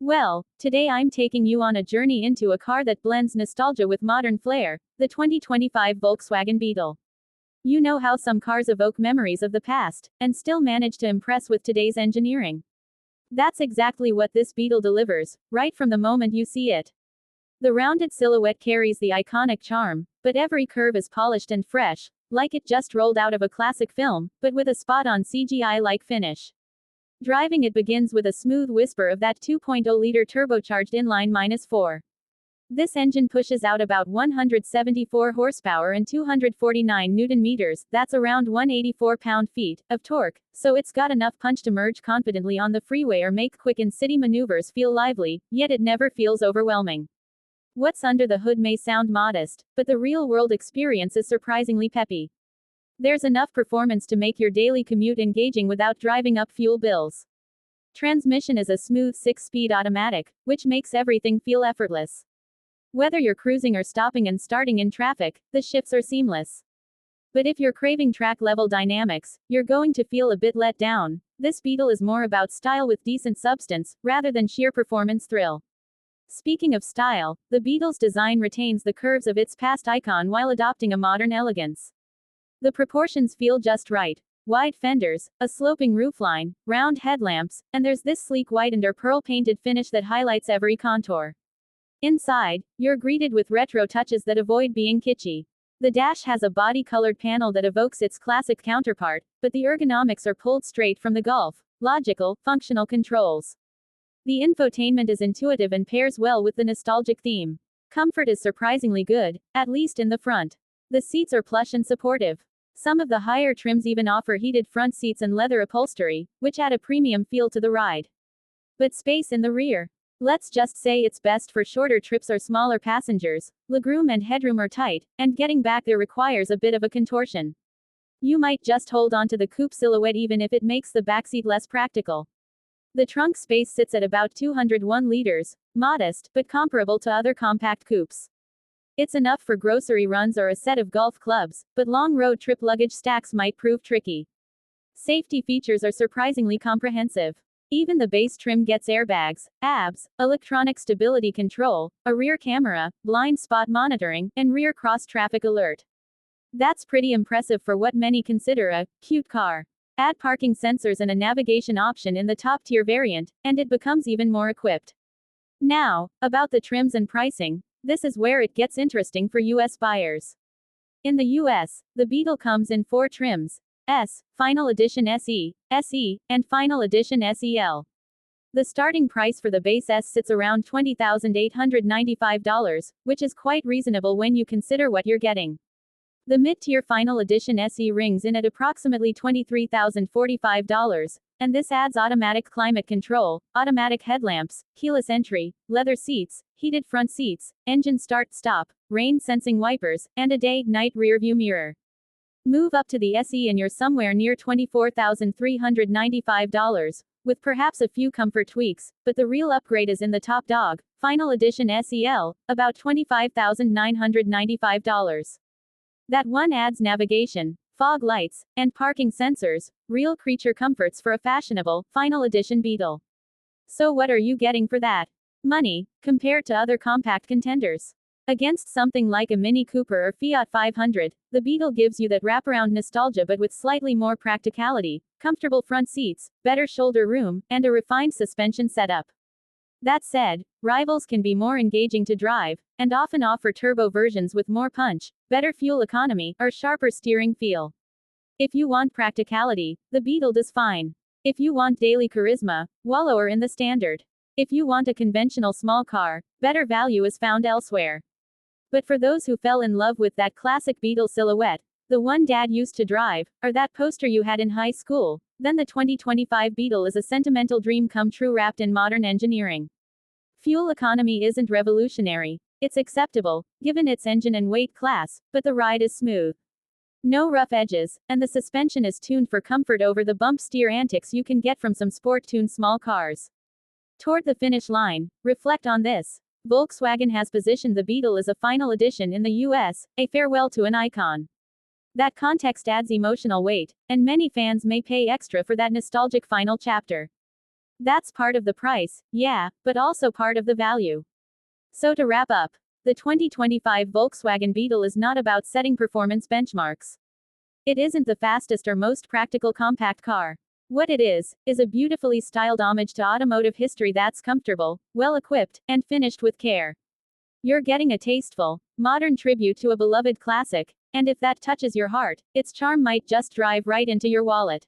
Well, today I'm taking you on a journey into a car that blends nostalgia with modern flair, the 2025 Volkswagen Beetle. You know how some cars evoke memories of the past, and still manage to impress with today's engineering. That's exactly what this Beetle delivers, right from the moment you see it. The rounded silhouette carries the iconic charm, but every curve is polished and fresh, like it just rolled out of a classic film, but with a spot-on CGI-like finish. Driving it begins with a smooth whisper of that 2.0-liter turbocharged inline-4. This engine pushes out about 174 horsepower and 249 newton meters, that's around 184 pound-feet, of torque, so it's got enough punch to merge confidently on the freeway or make quick in-city maneuvers feel lively, yet it never feels overwhelming. What's under the hood may sound modest, but the real-world experience is surprisingly peppy. There's enough performance to make your daily commute engaging without driving up fuel bills. Transmission is a smooth 6-speed automatic, which makes everything feel effortless. Whether you're cruising or stopping and starting in traffic, the shifts are seamless. But if you're craving track-level dynamics, you're going to feel a bit let down. This Beetle is more about style with decent substance, rather than sheer performance thrill. Speaking of style, the Beetle's design retains the curves of its past icon while adopting a modern elegance. The proportions feel just right. Wide fenders, a sloping roofline, round headlamps, and there's this sleek white and or pearl painted finish that highlights every contour. Inside, you're greeted with retro touches that avoid being kitschy. The dash has a body-colored panel that evokes its classic counterpart, but the ergonomics are pulled straight from the Golf. Logical, functional controls. The infotainment is intuitive and pairs well with the nostalgic theme. Comfort is surprisingly good, at least in the front. The seats are plush and supportive. Some of the higher trims even offer heated front seats and leather upholstery, which add a premium feel to the ride. But space in the rear. Let's just say it's best for shorter trips or smaller passengers. Legroom and headroom are tight, and getting back there requires a bit of a contortion. You might just hold onto the coupe silhouette even if it makes the backseat less practical. The trunk space sits at about 201 liters, modest, but comparable to other compact coupes. It's enough for grocery runs or a set of golf clubs, but long road trip luggage stacks might prove tricky. Safety features are surprisingly comprehensive. Even the base trim gets airbags, ABS, electronic stability control, a rear camera, blind spot monitoring, and rear cross-traffic alert. That's pretty impressive for what many consider a cute car. Add parking sensors and a navigation option in the top-tier variant, and it becomes even more equipped. Now, about the trims and pricing. This is where it gets interesting for US buyers. In the US, the Beetle comes in 4 trims: S, Final Edition SE, SE, and Final Edition SEL. The starting price for the base S sits around $20,895, which is quite reasonable when you consider what you're getting. The mid-tier Final Edition SE rings in at approximately $23,045, and this adds automatic climate control, automatic headlamps, keyless entry, leather seats, heated front seats, engine start-stop, rain-sensing wipers, and a day-night rearview mirror. Move up to the SE and you're somewhere near $24,395, with perhaps a few comfort tweaks, but the real upgrade is in the top dog, Final Edition SEL, about $25,995. That one adds navigation, fog lights, and parking sensors, real creature comforts for a fashionable, Final Edition Beetle. So what are you getting for that money, compared to other compact contenders? Against something like a Mini Cooper or Fiat 500, the Beetle gives you that wraparound nostalgia but with slightly more practicality, comfortable front seats, better shoulder room, and a refined suspension setup. That said, rivals can be more engaging to drive, and often offer turbo versions with more punch, better fuel economy, or sharper steering feel. If you want practicality, the Beetle does fine. If you want daily charisma, wallower in the Standard. If you want a conventional small car, better value is found elsewhere. But for those who fell in love with that classic Beetle silhouette, the one Dad used to drive, or that poster you had in high school, then the 2025 Beetle is a sentimental dream come true wrapped in modern engineering. Fuel economy isn't revolutionary. It's acceptable, given its engine and weight class, but the ride is smooth. No rough edges, and the suspension is tuned for comfort over the bump steer antics you can get from some sport-tuned small cars. Toward the finish line, reflect on this. Volkswagen has positioned the Beetle as a final edition in the US, a farewell to an icon. That context adds emotional weight, and many fans may pay extra for that nostalgic final chapter. That's part of the price, yeah, but also part of the value. So to wrap up, the 2025 Volkswagen Beetle is not about setting performance benchmarks. It isn't the fastest or most practical compact car. What it is a beautifully styled homage to automotive history that's comfortable, well equipped, and finished with care. You're getting a tasteful, modern tribute to a beloved classic, and if that touches your heart, its charm might just drive right into your wallet.